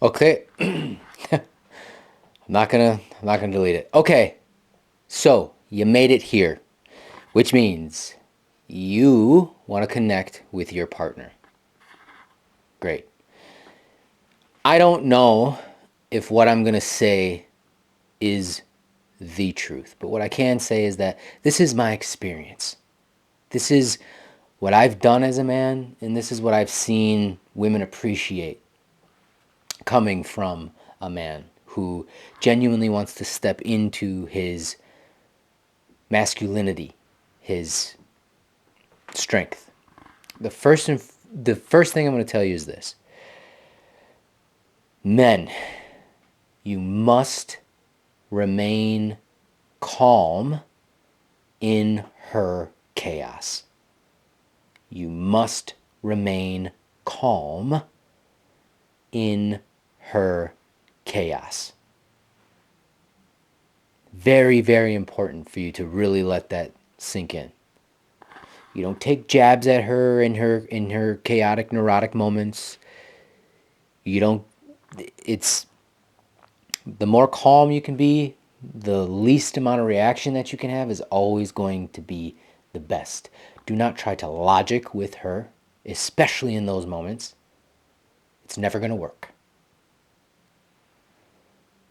Okay. I'm not gonna delete it. Okay. So you made it here, which means you want to connect with your partner. Great. I don't know if what I'm gonna say is the truth, but what I can say is that this is my experience. This is what I've done as a man, and this is what I've seen women appreciate coming from a man who genuinely wants to step into his masculinity, his strength. The first thing I'm going to tell you is this. Men, you must remain calm in her chaos. You must remain calm in her chaos. Very, very important for you to really let that sink in. You don't take jabs at her in her chaotic, neurotic moments. You don't. It's the more calm you can be, the least amount of reaction that you can have is always going to be the best. Do not try to logic with her, especially in those moments. It's never going to work.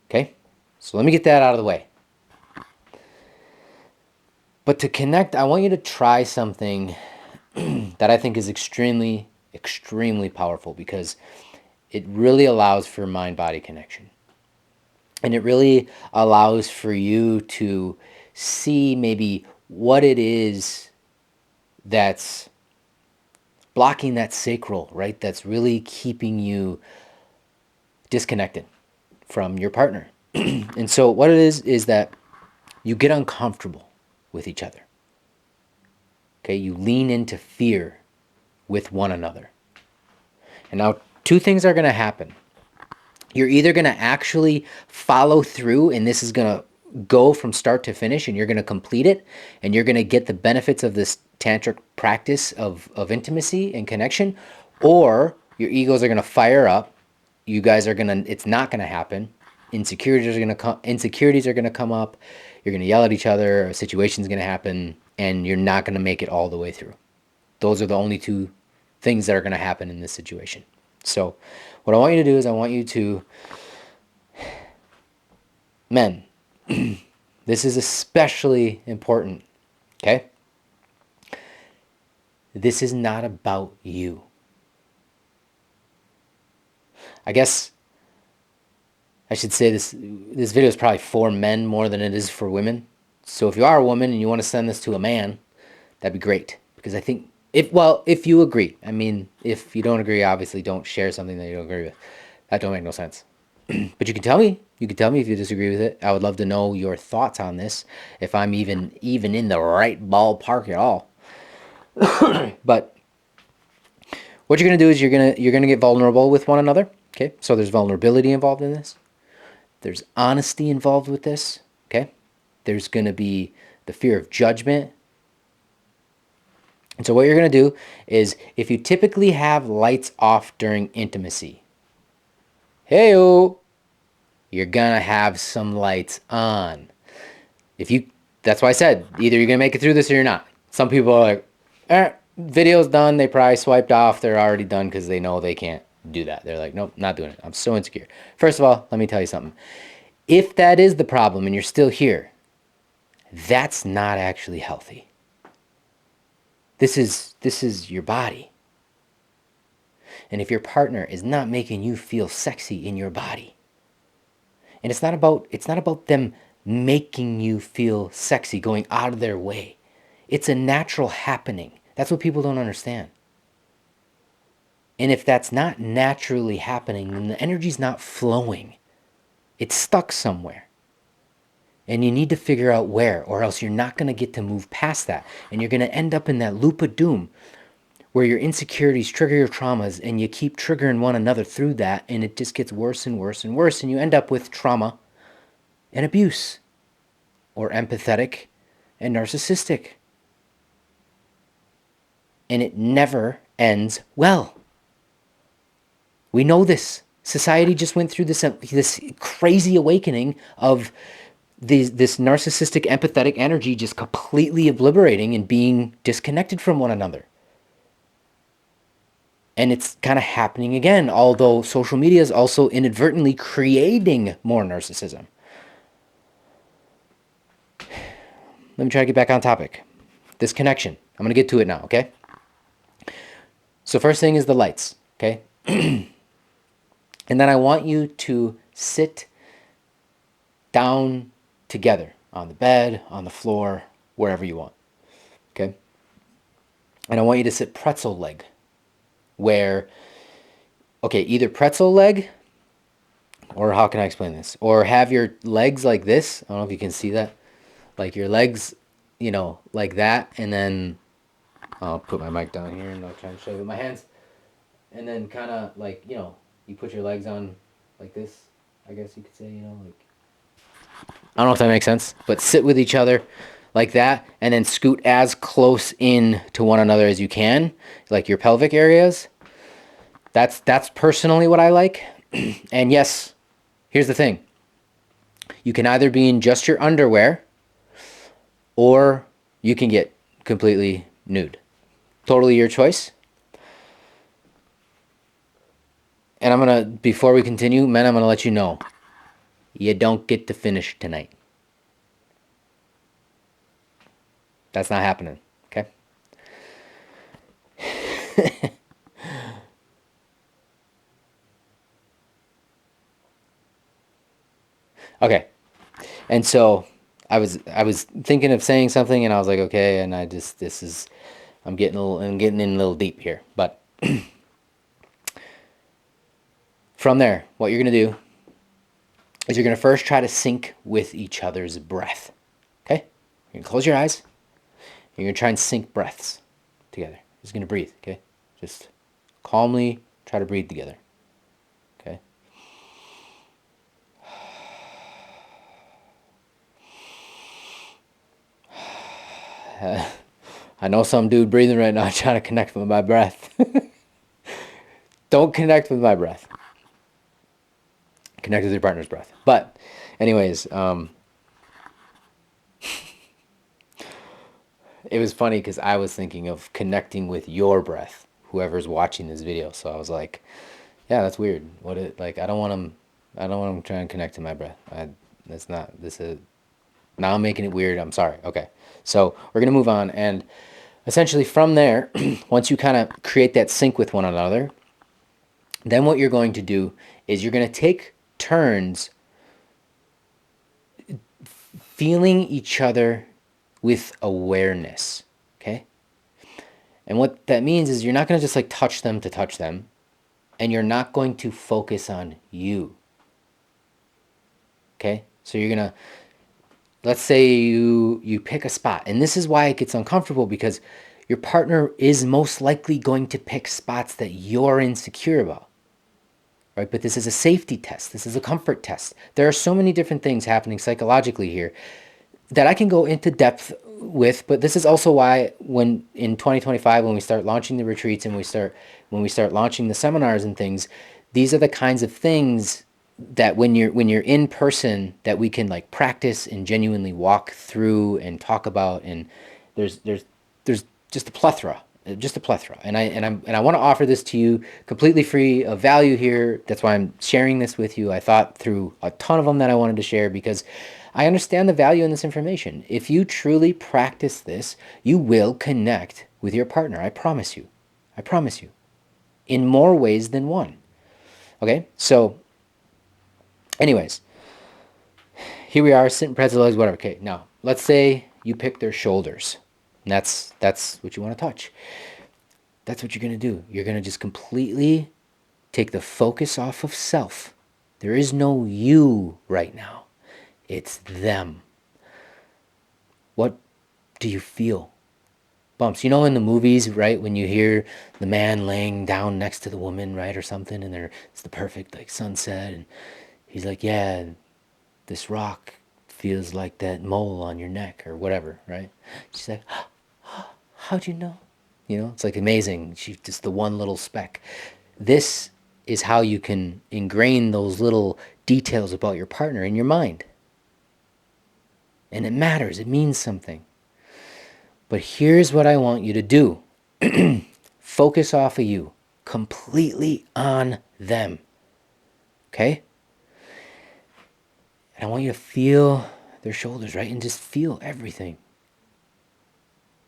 Okay? So let me get that out of the way. But to connect, I want you to try something that I think is extremely, extremely powerful because it really allows for mind body connection. And it really allows for you to see maybe what it is that's blocking that sacral, right? That's really keeping you disconnected from your partner. And so, what it is that you get uncomfortable with each other. Okay, you lean into fear with one another. And now, two things are going to happen. You're either going to actually follow through, and this is going to go from start to finish, and you're going to complete it, and you're going to get the benefits of this tantric practice of intimacy and connection, or your egos are going to fire up. You guys are going to, it's not going to happen. Insecurities are going to come up. You're going to yell at each other. A situation's going to happen, and you're not going to make it all the way through. Those are the only two things that are going to happen in this situation. So, what I want you to do is I want you to, men, this is especially important, okay? This is not about you. I guess I should say this video is probably for men more than it is for women. So if you are a woman and you want to send this to a man, that'd be great. Because I think if you agree. I mean, if you don't agree, obviously don't share something that you don't agree with. That don't make no sense. But you can tell me. You can tell me if you disagree with it. I would love to know your thoughts on this. If I'm even in the right ballpark at all. But what you're gonna do is you're gonna get vulnerable with one another. Okay, so there's vulnerability involved in this. There's honesty involved with this. Okay, there's gonna be the fear of judgment. And so what you're gonna do is if you typically have lights off during intimacy, hey-o, you're gonna have some lights on. If you, that's why I said either you're gonna make it through this or you're not. Some people are like, video's done. They probably swiped off. They're already done because they know they can't do that. They're like, nope, not doing it. I'm so insecure. First of all, let me tell you something. If that is the problem and you're still here, that's not actually healthy. This is your body. And if your partner is not making you feel sexy in your body, and it's not about them making you feel sexy, going out of their way. It's a natural happening. That's what people don't understand. And if that's not naturally happening, then the energy's not flowing. It's stuck somewhere. And you need to figure out where, or else you're not going to get to move past that. And you're going to end up in that loop of doom where your insecurities trigger your traumas and you keep triggering one another through that, and it just gets worse and worse and worse, and you end up with trauma and abuse, or empathetic and narcissistic. And it never ends well. We know this. Society just went through this crazy awakening of this narcissistic empathetic energy just completely obliterating and being disconnected from one another. And it's kind of happening again, although social media is also inadvertently creating more narcissism. Let me try to get back on topic. This connection. I'm going to get to it now, okay? So first thing is the lights, okay? And then I want you to sit down together on the bed, on the floor, wherever you want, okay? And I want you to sit pretzel leg, where, okay, either pretzel leg, or how can I explain this? Or have your legs like this. I don't know if you can see that. Like your legs, like that. And then I'll put my mic down here and I'll try and show you with my hands. And then kind of like, you put your legs on like this, I guess you could say, like. I don't know if that makes sense, but sit with each other like that and then scoot as close in to one another as you can, like your pelvic areas. That's personally what I like. And yes, here's the thing. You can either be in just your underwear or you can get completely nude. Totally your choice. And before we continue, men, I'm going to let you know, you don't get to finish tonight. That's not happening, okay? Okay. And so I was thinking of saying something and I was like, okay, and I'm getting in a little deep here. But from there, what you're going to do is you're going to first try to sync with each other's breath. Okay? You're going to close your eyes. You're going to try and sync breaths together. Just going to breathe, okay? Just calmly try to breathe together. Okay? I know some dude breathing right now trying to connect with my breath. Don't connect with my breath. Connect with your partner's breath. But anyways, it was funny because I was thinking of connecting with your breath, whoever's watching this video. So I was like, yeah, that's weird. I don't want them trying to connect to my breath. Now I'm making it weird. I'm sorry. Okay. So we're going to move on. And essentially from there, once you kind of create that sync with one another, then what you're going to do is you're going to take turns feeling each other with awareness, okay? And what that means is you're not going to just like touch them to touch them, and you're not going to focus on you, okay? So you're going to, let's say you pick a spot, and this is why it gets uncomfortable, because your partner is most likely going to pick spots that you're insecure about. Right? But this is a safety test. This is a comfort test. There are so many different things happening psychologically here that I can go into depth with, but this is also why when in 2025, when we start launching the retreats and when we start launching the seminars and things, these are the kinds of things that when you're in person that we can like practice and genuinely walk through and talk about. And there's just a plethora. And I want to offer this to you completely free of value here. That's why I'm sharing this with you. I thought through a ton of them that I wanted to share because I understand the value in this information. If you truly practice this, you will connect with your partner. I promise you. I promise you. In more ways than one. Okay? So, anyways, here we are, sitting pretzel legs, whatever. Okay, now, let's say you pick their shoulders. And that's what you want to touch. That's what you're going to do. You're going to just completely take the focus off of self. There is no you right now. It's them. What do you feel? Bumps. You know in the movies, right, when you hear the man laying down next to the woman, right, or something, and it's the perfect like sunset, and he's like, yeah, this rock feels like that mole on your neck or whatever, right? She's like, how'd you know? It's like amazing. She's just the one little speck. This is how you can ingrain those little details about your partner in your mind. And it matters, it means something. But here's what I want you to do. Focus off of you, completely on them. Okay? And I want you to feel their shoulders, right? And just feel everything.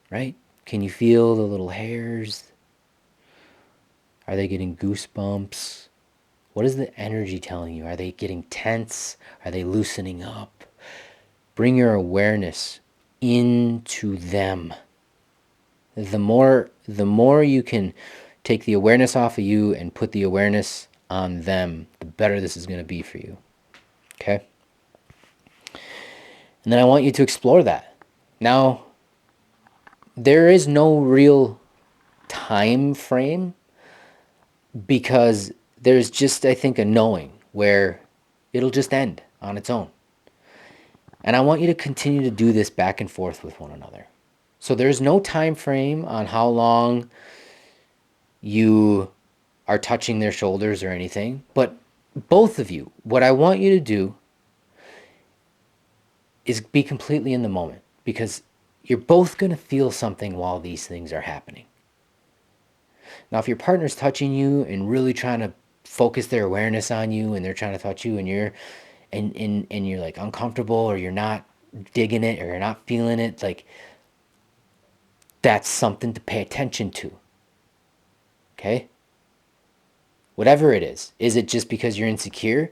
Right? Can you feel the little hairs? Are they getting goosebumps? What is the energy telling you? Are they getting tense? Are they loosening up? Bring your awareness into them. The more you can take the awareness off of you and put the awareness on them, the better this is going to be for you. Okay? And then I want you to explore that. Now, there is no real time frame because there's just, I think, a knowing where it'll just end on its own. And I want you to continue to do this back and forth with one another. So there's no time frame on how long you are touching their shoulders or anything, but both of you, what I want you to do is be completely in the moment, because you're both going to feel something while these things are happening. Now, if your partner's touching you and really trying to focus their awareness on you, and they're trying to touch you, and you're like uncomfortable, or you're not digging it, or you're not feeling it, like, that's something to pay attention to. Okay? Whatever it is it just because you're insecure?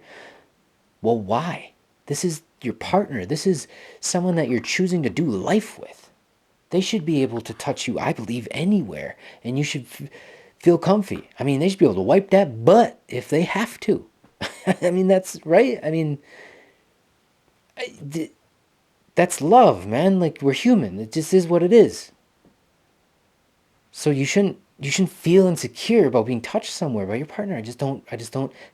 Well, why? This is your partner. This is someone that you're choosing to do life with. They should be able to touch you, I believe, anywhere, and you should feel comfy. I mean, they should be able to wipe that butt if they have to. I mean, that's right. I mean, that's love, man. Like, we're human. It just is what it is. So you shouldn't feel insecure about being touched somewhere by your partner. I just don't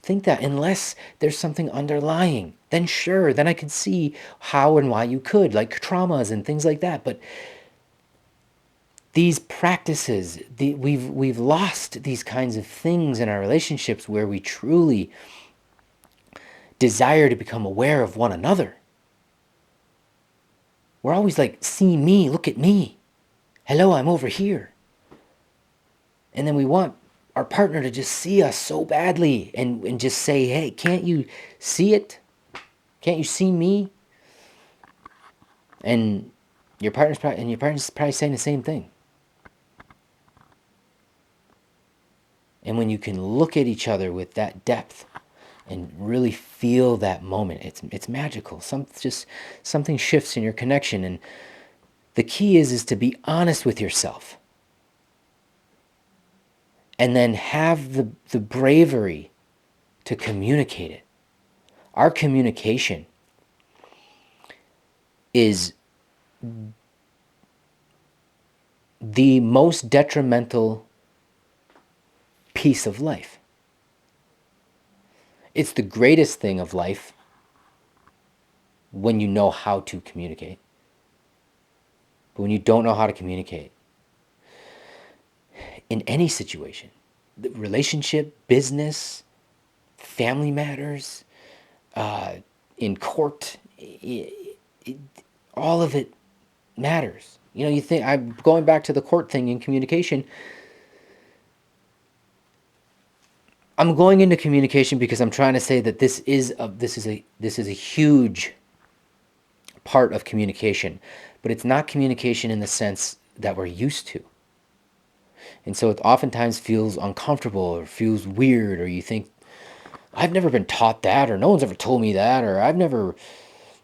think that, unless there's something underlying. Then sure, then I can see how and why you could, like traumas and things like that. But these practices, we've lost these kinds of things in our relationships where we truly desire to become aware of one another. We're always like, see me, look at me. Hello, I'm over here. And then we want our partner to just see us so badly and just say, hey, can't you see it? Can't you see me? And your partner's probably saying the same thing. And when you can look at each other with that depth and really feel that moment, it's magical. Something shifts in your connection. And the key is to be honest with yourself. And then have the bravery to communicate it. Our communication is the most detrimental piece of life. It's the greatest thing of life when you know how to communicate. But when you don't know how to communicate, in any situation, the relationship, business, family matters, in court, all of it matters. You know, you think, I'm going back to the court thing in communication. I'm going into communication because I'm trying to say that this is a huge part of communication, but it's not communication in the sense that we're used to. And so it oftentimes feels uncomfortable or feels weird, or you think, I've never been taught that, or no one's ever told me that, or I've never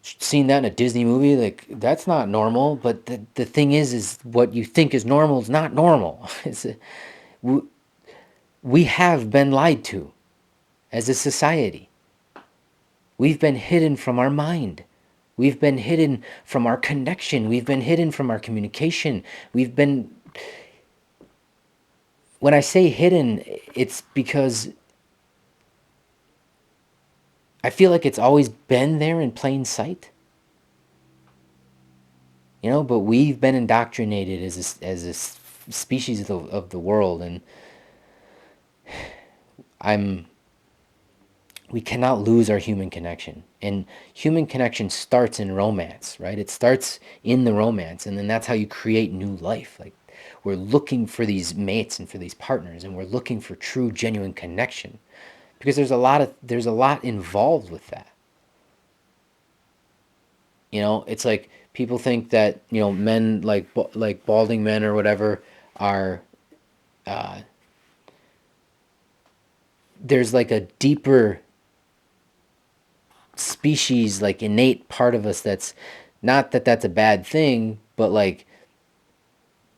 seen that in a Disney movie. Like, that's not normal. But the thing is what you think is normal is not normal. We have been lied to as a society. We've been hidden from our mind. We've been hidden from our connection. We've been hidden from our communication. When I say hidden, it's because I feel like it's always been there in plain sight. You know, but we've been indoctrinated as a species of the world, and I'm We cannot lose our human connection. And human connection starts in romance, right? It starts in the romance, and then that's how you create new life. Like, we're looking for these mates and for these partners, and we're looking for true, genuine connection, because there's a lot involved with that. It's like people think that men, like balding men or whatever, are there's like a deeper species, like innate part of us that's not that that's a bad thing, but like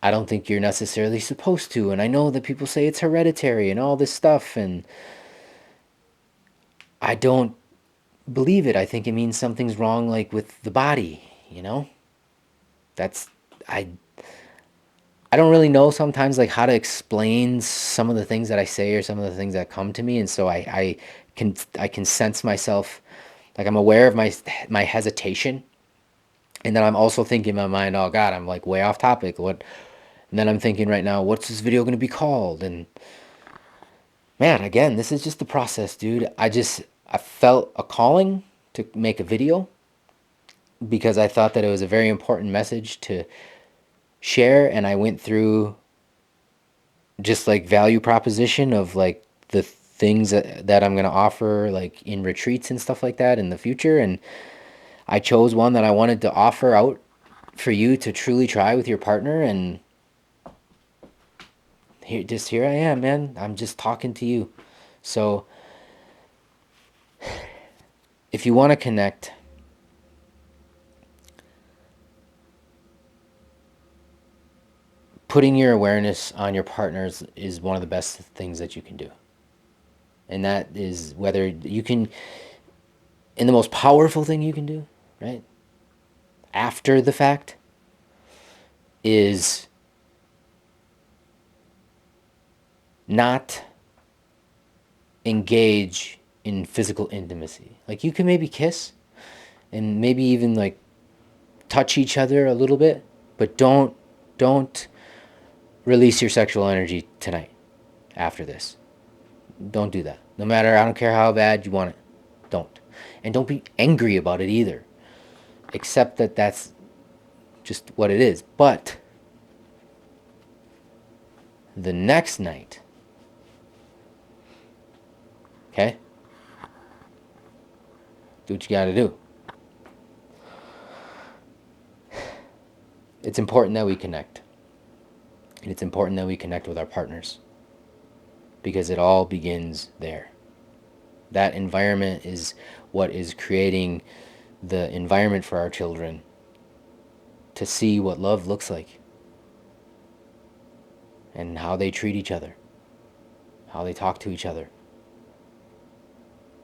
I don't think you're necessarily supposed to. And I know that people say it's hereditary and all this stuff, and I don't believe it. I think it means something's wrong, like with the body, you know? That's I I don't really know sometimes like how to explain some of the things that I say or some of the things that come to me, and so I can sense myself, like I'm aware of my hesitation, and then I'm also thinking in my mind, oh God, I'm like way off topic. What? And then I'm thinking right now, what's this video going to be called? And man, again, this is just the process, dude. I felt a calling to make a video because I thought that it was a very important message to share, and I went through just like value proposition of like the things that I'm going to offer like in retreats and stuff like that in the future, and I chose one that I wanted to offer out for you to truly try with your partner. And here I am, man. I'm just talking to you. So if you want to connect, putting your awareness on your partners is one of the best things that you can do. And that is whether you can, and the most powerful thing you can do, right? After the fact is not engage in physical intimacy. Like you can maybe kiss and maybe even like touch each other a little bit, but don't release your sexual energy tonight after this. Don't do that. No matter, I don't care how bad you want it. Don't. And don't be angry about it either. Accept that that's just what it is. But the next night, okay? Do what you got to do. It's important that we connect. And it's important that we connect with our partners because it all begins there. That environment is what is creating the environment for our children to see what love looks like and how they treat each other, how they talk to each other.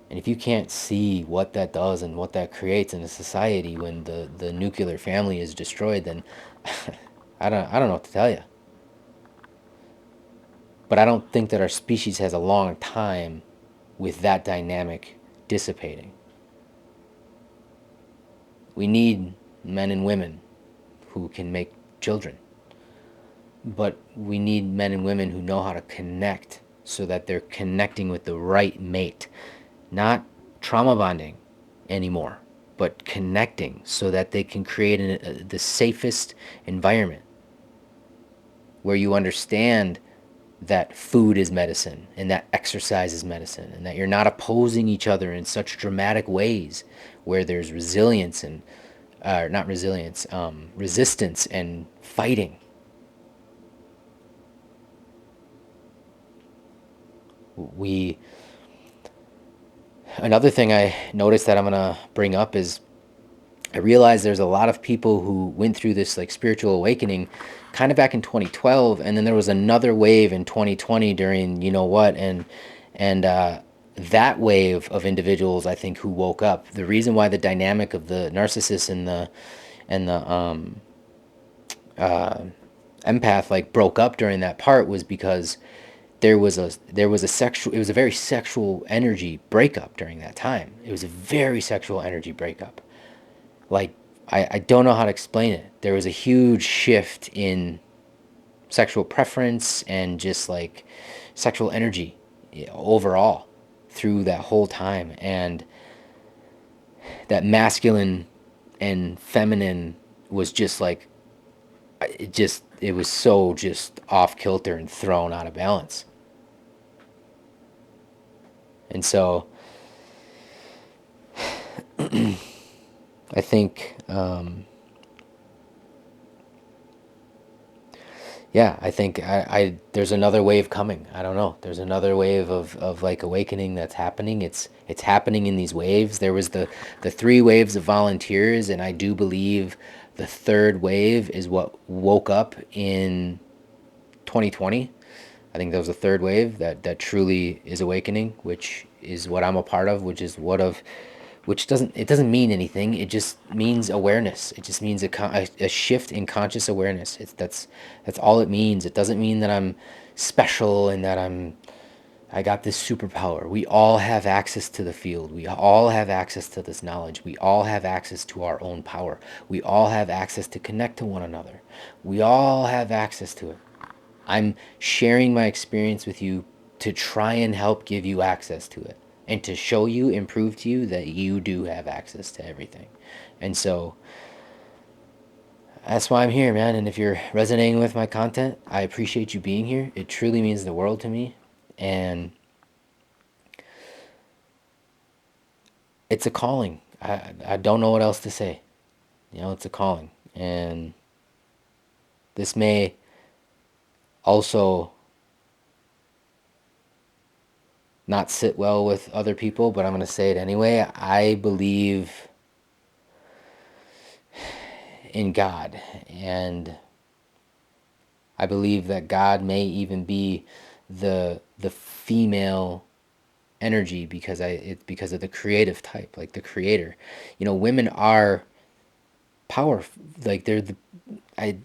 And if you can't see what that does and what that creates in a society when the nuclear family is destroyed, then I don't know what to tell you. But I don't think that our species has a long time with that dynamic dissipating. We need men and women who can make children. But we need men and women who know how to connect so that they're connecting with the right mate. Not trauma bonding anymore, but connecting so that they can create the safest environment where you understand that food is medicine and that exercise is medicine and that you're not opposing each other in such dramatic ways where there's resilience and not resilience, resistance and fighting. We Another thing I noticed that I'm gonna bring up is I realized there's a lot of people who went through this like spiritual awakening kind of back in 2012, and then there was another wave in 2020 during you know what, and that wave of individuals I think who woke up. The reason why the dynamic of the narcissist and the empath like broke up during that part was because there was a sexual, it was a very sexual energy breakup during that time. It was a very sexual energy breakup. Like I don't know how to explain it. There was a huge shift in sexual preference and just like sexual energy overall. through that whole time, and that masculine and feminine was just like, it was so just off kilter and thrown out of balance. And so I think, yeah, I think there's another wave coming. I don't know. There's another wave of like awakening that's happening. It's happening in these waves. There was the three waves of volunteers, and I do believe the third wave is what woke up in 2020. I think that was the third wave that truly is awakening, which is what I'm a part of, which doesn't mean anything. It just means awareness. It just means a shift in conscious awareness. That's all it means. It doesn't mean that I'm special and that I got this superpower. We all have access to the field. We all have access to this knowledge. We all have access to our own power. We all have access to connect to one another. We all have access to it. I'm sharing my experience with you to try and help give you access to it and to show you and prove to you that you do have access to everything. And so that's why I'm here, man. And if you're resonating with my content, I appreciate you being here. It truly means the world to me. And it's a calling. I don't know what else to say. You know, it's a calling. And this may also not sit well with other people, but I'm going to say it anyway. I believe in God, and I believe that God may even be the female energy because of the creative type, like the creator. You know, women are powerful, like I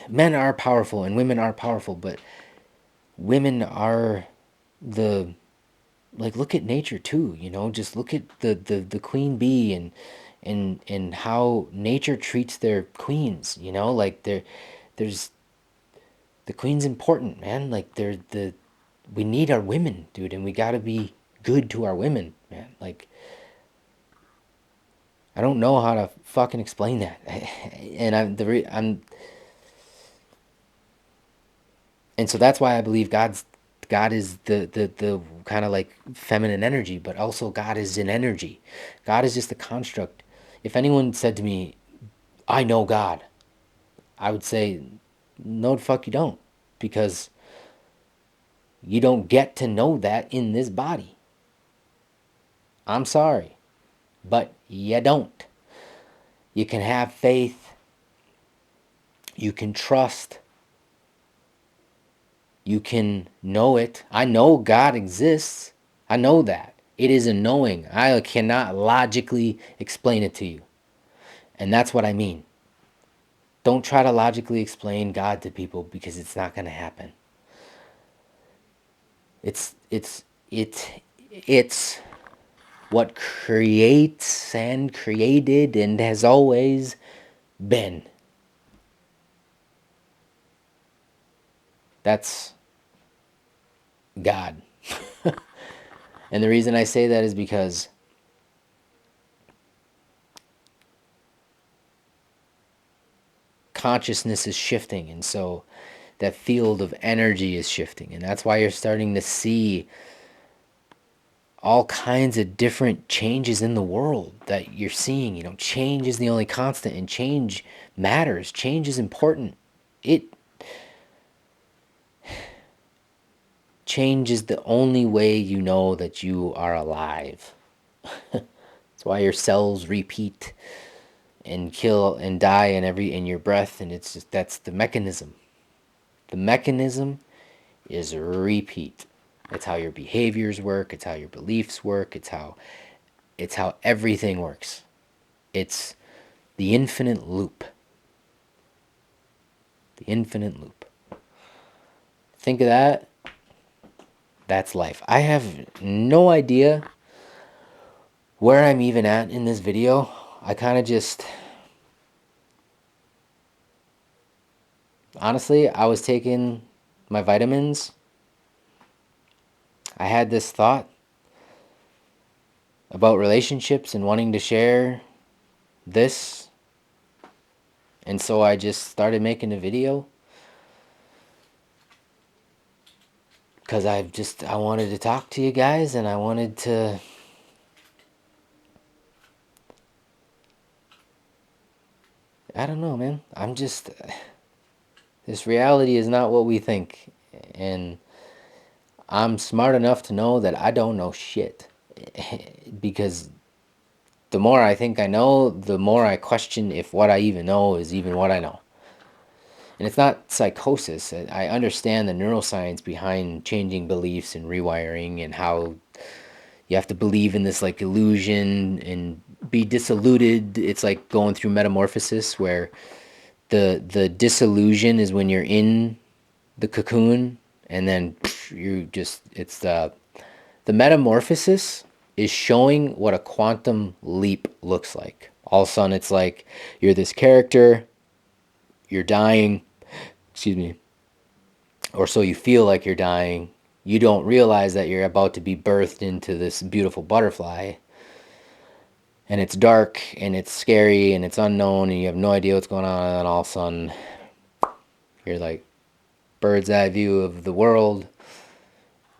men are powerful and women are powerful, but women are the like, look at nature too, you know, just look at the queen bee and how nature treats their queens, you know, like there's the queen's important, man. Like we need our women, dude, and we gotta be good to our women, man. Like, I don't know how to fucking explain that. And and so that's why I believe God is the kind of like feminine energy, but also God is an energy. God is just a construct. If anyone said to me, I know God, I would say, no, the fuck you don't. Because you don't get to know that in this body. I'm sorry, but you don't. You can have faith, you can trust, you can know it. I know God exists. I know that. It is a knowing. I cannot logically explain it to you. And that's what I mean. Don't try to logically explain God to people because it's not going to happen. It's it's it it's what creates and created and has always been. That's God. And the reason I say that is because consciousness is shifting, and so that field of energy is shifting, and that's why you're starting to see all kinds of different changes in the world that you're seeing. You know, change is the only constant, and change matters. Change is important. It Change is the only way you know that you are alive. That's why your cells repeat and kill and die in your breath, and it's just, that's the mechanism. The mechanism is repeat. It's how your behaviors work, it's how your beliefs work, it's how everything works. It's the infinite loop. The infinite loop. Think of that. That's life. I have no idea where I'm even at in this video. I kind of just, honestly, I was taking my vitamins. I had this thought, about relationships and wanting to share this. And so I just started making a video because I wanted to talk to you guys, and I wanted to, I don't know, man. This reality is not what we think. And I'm smart enough to know that I don't know shit. Because the more I think I know, the more I question if what I even know is even what I know. And it's not psychosis. I understand the neuroscience behind changing beliefs and rewiring, and how you have to believe in this like illusion and be disillusioned. It's like going through metamorphosis, where the disillusion is when you're in the cocoon, and then you just, it's the metamorphosis is showing what a quantum leap looks like. All of a sudden it's like you're this character, you're dying, excuse me, or so you feel like you're dying. You don't realize that you're about to be birthed into this beautiful butterfly, and it's dark and it's scary and it's unknown and you have no idea what's going on, and then all of a sudden you're like bird's eye view of the world,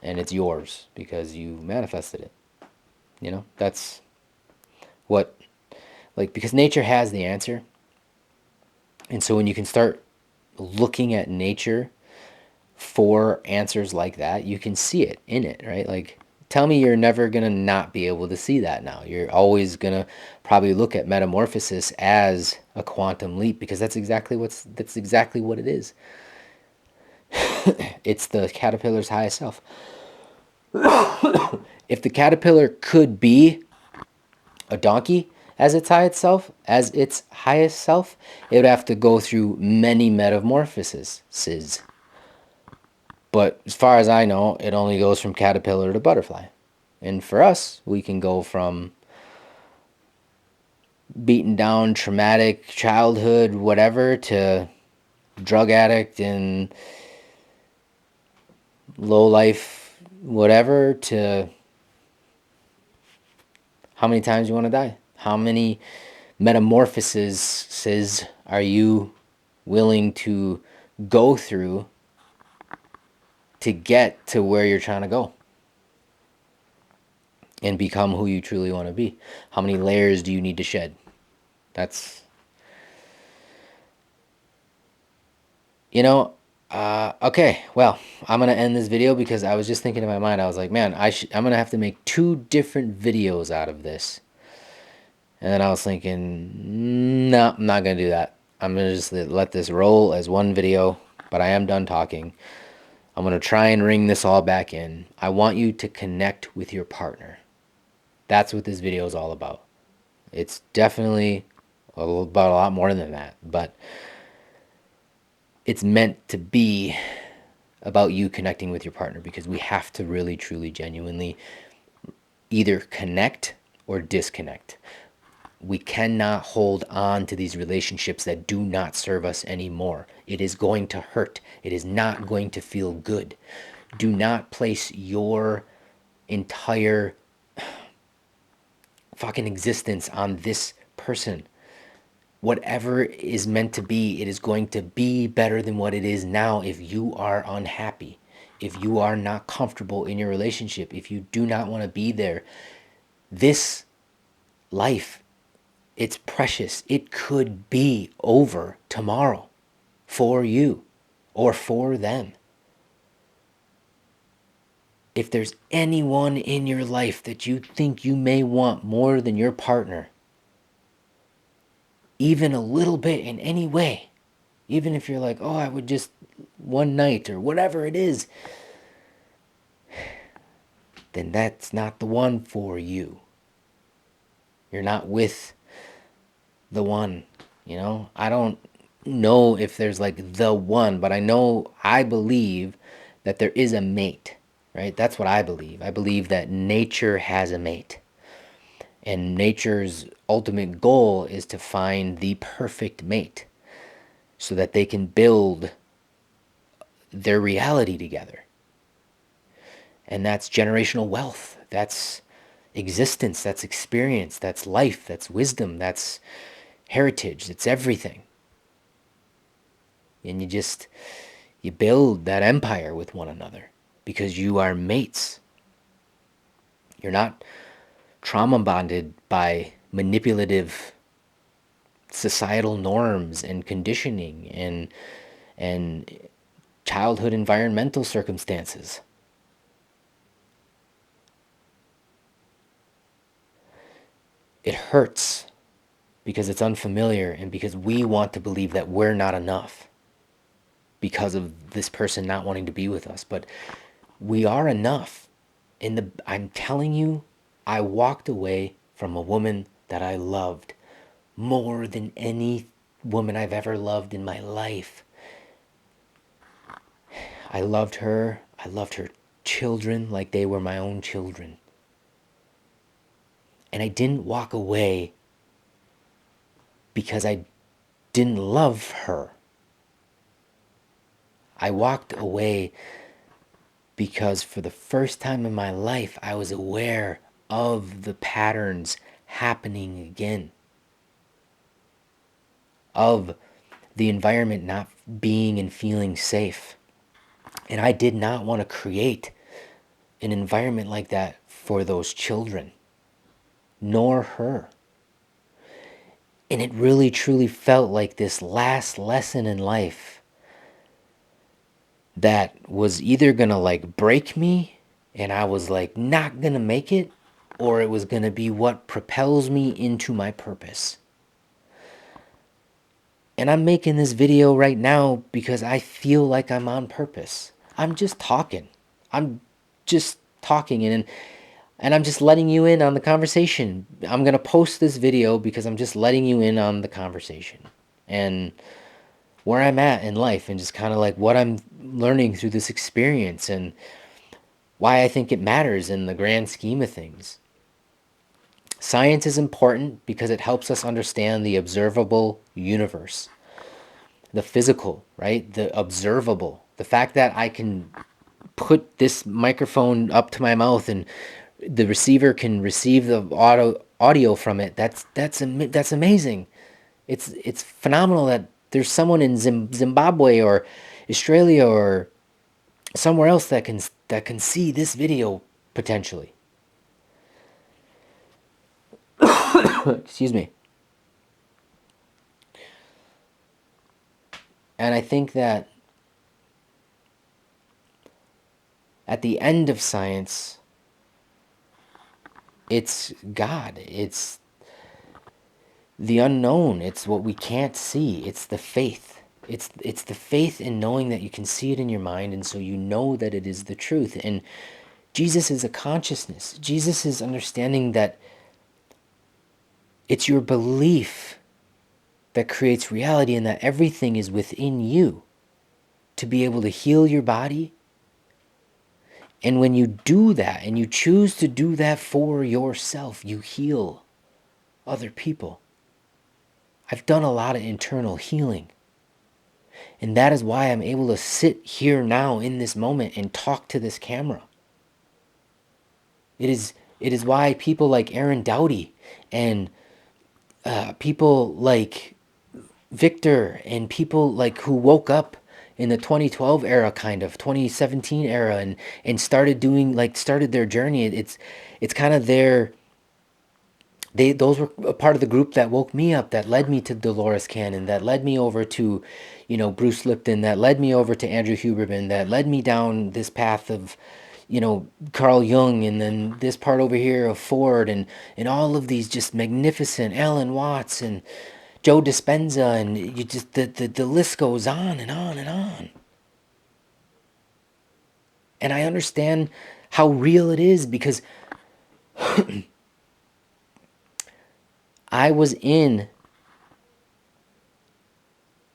and it's yours because you manifested it. That's what, like, because nature has the answer. And so when you can start looking at nature for answers like that, you can see it in it, right? Like, tell me you're never going to not be able to see that now. You're always going to probably look at metamorphosis as a quantum leap, because that's exactly what it is. It's the caterpillar's highest self. If the caterpillar could be a donkey as its highest self, it would have to go through many metamorphoses. But as far as I know, it only goes from caterpillar to butterfly. And for us, we can go from beaten down, traumatic childhood, whatever, to drug addict and low life, whatever, to how many times you want to die. How many metamorphoses are you willing to go through to get to where you're trying to go and become who you truly want to be? How many layers do you need to shed? That's, you know, okay, well, I'm going to end this video because I was just thinking in my mind, I was like, man, I'm going to have to make 2 different videos out of this. And then I was thinking, no, I'm not going to do that. I'm going to just let this roll as one video, but I am done talking. I'm going to try and ring this all back in. I want you to connect with your partner. That's what this video is all about. It's definitely about a lot more than that, but it's meant to be about you connecting with your partner, because we have to really, truly, genuinely either connect or disconnect. We cannot hold on to these relationships that do not serve us anymore. It is going to hurt. It is not going to feel good. Do not place your entire fucking existence on this person. Whatever is meant to be, it is going to be better than what it is now if you are unhappy, if you are not comfortable in your relationship, if you do not want to be there. This life, it's precious. It could be over tomorrow for you or for them. If there's anyone in your life that you think you may want more than your partner, even a little bit in any way, even if you're like, oh, I would just one night or whatever it is, then that's not the one for you. You're not with the one, I don't know if there's like the one, but I believe that there is a mate, right? That's what I believe. I believe that nature has a mate. And nature's ultimate goal is to find the perfect mate so that they can build their reality together. And that's generational wealth. That's existence, that's experience, that's life, that's wisdom, that's heritage, it's everything. And you build that empire with one another because you are mates. You're not trauma bonded by manipulative societal norms and conditioning and childhood environmental circumstances. It hurts because it's unfamiliar and because we want to believe that we're not enough because of this person not wanting to be with us. But we are enough. I'm telling you, I walked away from a woman that I loved more than any woman I've ever loved in my life. I loved her. I loved her children like they were my own children. And I didn't walk away because I didn't love her. I walked away because for the first time in my life, I was aware of the patterns happening again, of the environment not being and feeling safe. And I did not want to create an environment like that for those children, nor her. And it really truly felt like this last lesson in life that was either gonna like break me and I was like not gonna make it, or it was gonna be what propels me into my purpose. And I'm making this video right now because I feel like I'm on purpose. I'm just talking. I'm just talking and I'm just letting you in on the conversation. I'm going to post this video because I'm just letting you in on the conversation and where I'm at in life and just kind of like what I'm learning through this experience and why I think it matters in the grand scheme of things. Science is important because it helps us understand the observable universe, the physical, right? The observable. The fact that I can put this microphone up to my mouth and the receiver can receive the audio from it. That's amazing. It's phenomenal that there's someone in Zimbabwe or Australia or somewhere else that can see this video potentially. Excuse me. And I think that at the end of science, it's God. It's the unknown. It's what we can't see. It's the faith. It's the faith in knowing that you can see it in your mind, and so you know that it is the truth. And Jesus is a consciousness. Jesus is understanding that it's your belief that creates reality and that everything is within you to be able to heal your body. And when you do that and you choose to do that for yourself, you heal other people. I've done a lot of internal healing. And that is why I'm able to sit here now in this moment and talk to this camera. It is why people like Aaron Doughty and people like Victor and people like who woke up in the 2012 era, kind of 2017 era, and started their journey. It's kind of those were a part of the group that woke me up, that led me to Dolores Cannon, that led me over to, Bruce Lipton, that led me over to Andrew Huberman, that led me down this path of, Carl Jung, and then this part over here of Ford, and all of these just magnificent Alan Watts and Joe Dispenza, and you just the list goes on and on and on. And I understand how real it is because I was in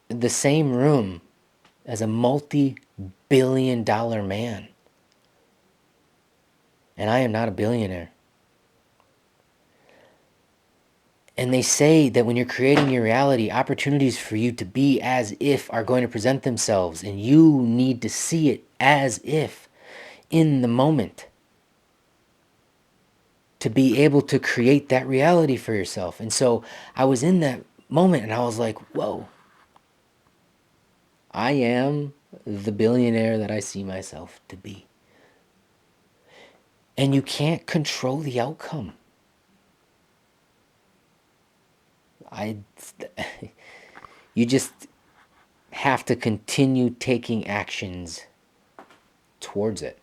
the same room as a multi-billion-dollar man. And I am not a billionaire. And they say that when you're creating your reality, opportunities for you to be as if are going to present themselves, and you need to see it as if in the moment to be able to create that reality for yourself. And so I was in that moment and I was like, whoa, I am the billionaire that I see myself to be. And you can't control the outcome. I you just have to continue taking actions towards it.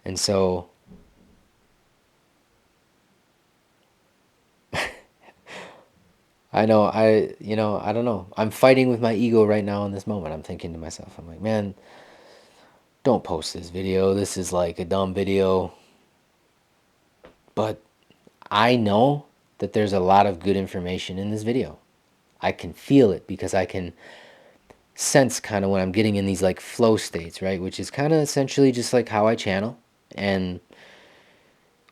And so I know I don't know. I'm fighting with my ego right now in this moment. I'm thinking to myself, I'm like, man, don't post this video. This is like a dumb video. But I know that there's a lot of good information in this video. I can feel it because I can sense kind of when I'm getting in these like flow states, right? Which is kind of essentially just like how I channel, and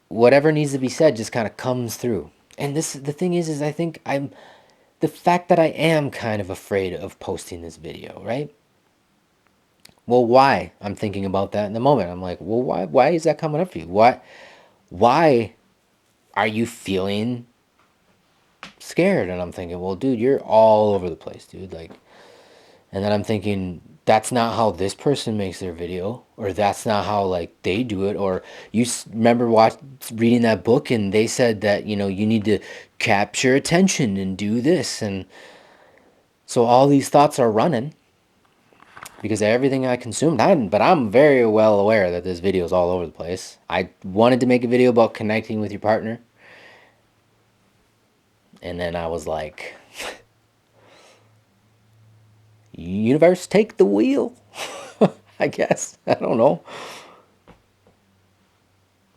whatever needs to be said just kind of comes through. And the thing is I think I'm the fact that I am kind of afraid of posting this video, right? Well, why? I'm thinking about that in the moment. I'm like, well, why is that coming up for you? Why are you feeling scared? And I'm thinking, well, dude, you're all over the place, dude. Like, and then I'm thinking, that's not how this person makes their video, or that's not how like they do it. Or remember reading that book and they said that, you need to capture attention and do this. And so all these thoughts are running because of everything I consumed. But I'm very well aware that this video is all over the place. I wanted to make a video about connecting with your partner. And then I was like, universe, take the wheel. I guess. I don't know.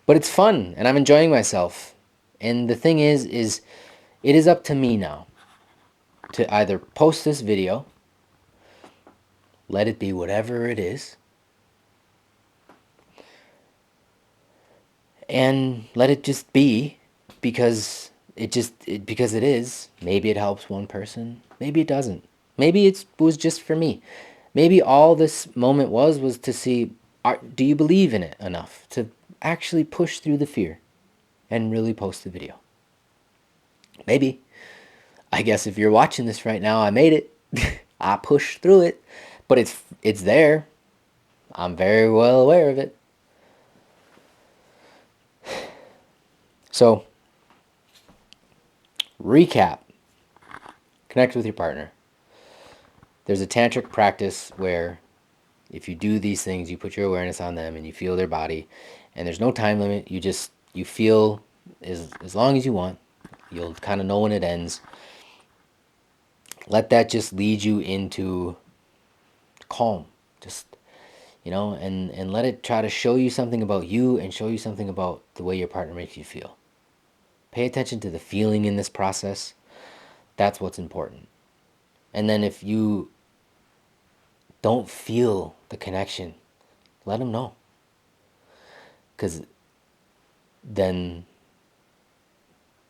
But it's fun and I'm enjoying myself. And the thing is it is up to me now to either post this video, let it be whatever it is, and let it just be because because it is. Maybe it helps one person, maybe it doesn't. Maybe it was just for me. Maybe all this moment was to see, do you believe in it enough to actually push through the fear and really post the video? Maybe. I guess if you're watching this right now, I made it. I pushed through it, but it's there. I'm very well aware of it. So, recap. Connect with your partner. There's a tantric practice where if you do these things, you put your awareness on them and you feel their body, and there's no time limit. You feel as long as you want. You'll kind of know when it ends. Let that just lead you into calm. Just, and let it try to show you something about you and show you something about the way your partner makes you feel. Pay attention to the feeling in this process. That's what's important. And then if you don't feel the connection, let them know. Because then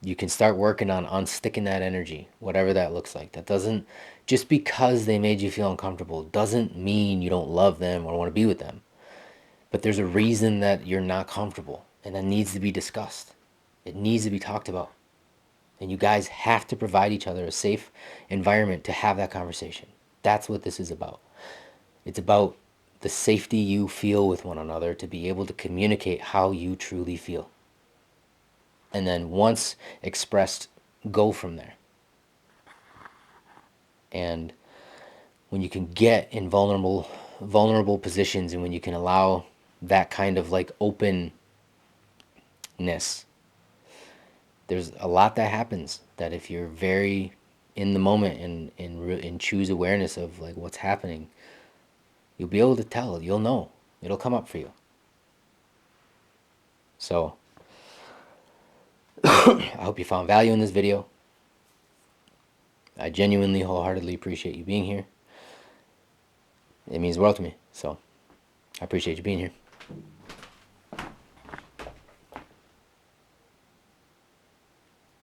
you can start working on unsticking that energy, whatever that looks like. That doesn't, just because they made you feel uncomfortable, doesn't mean you don't love them or want to be with them. But there's a reason that you're not comfortable, and that needs to be discussed. It needs to be talked about. And you guys have to provide each other a safe environment to have that conversation. That's what this is about. It's about the safety you feel with one another to be able to communicate how you truly feel. And then once expressed, go from there. And when you can get in vulnerable positions, and when you can allow that kind of like openness, there's a lot that happens that if you're very in the moment and choose awareness of like what's happening, you'll be able to tell. You'll know. It'll come up for you. So I hope you found value in this video. I genuinely, wholeheartedly appreciate you being here. It means the world to me. So I appreciate you being here.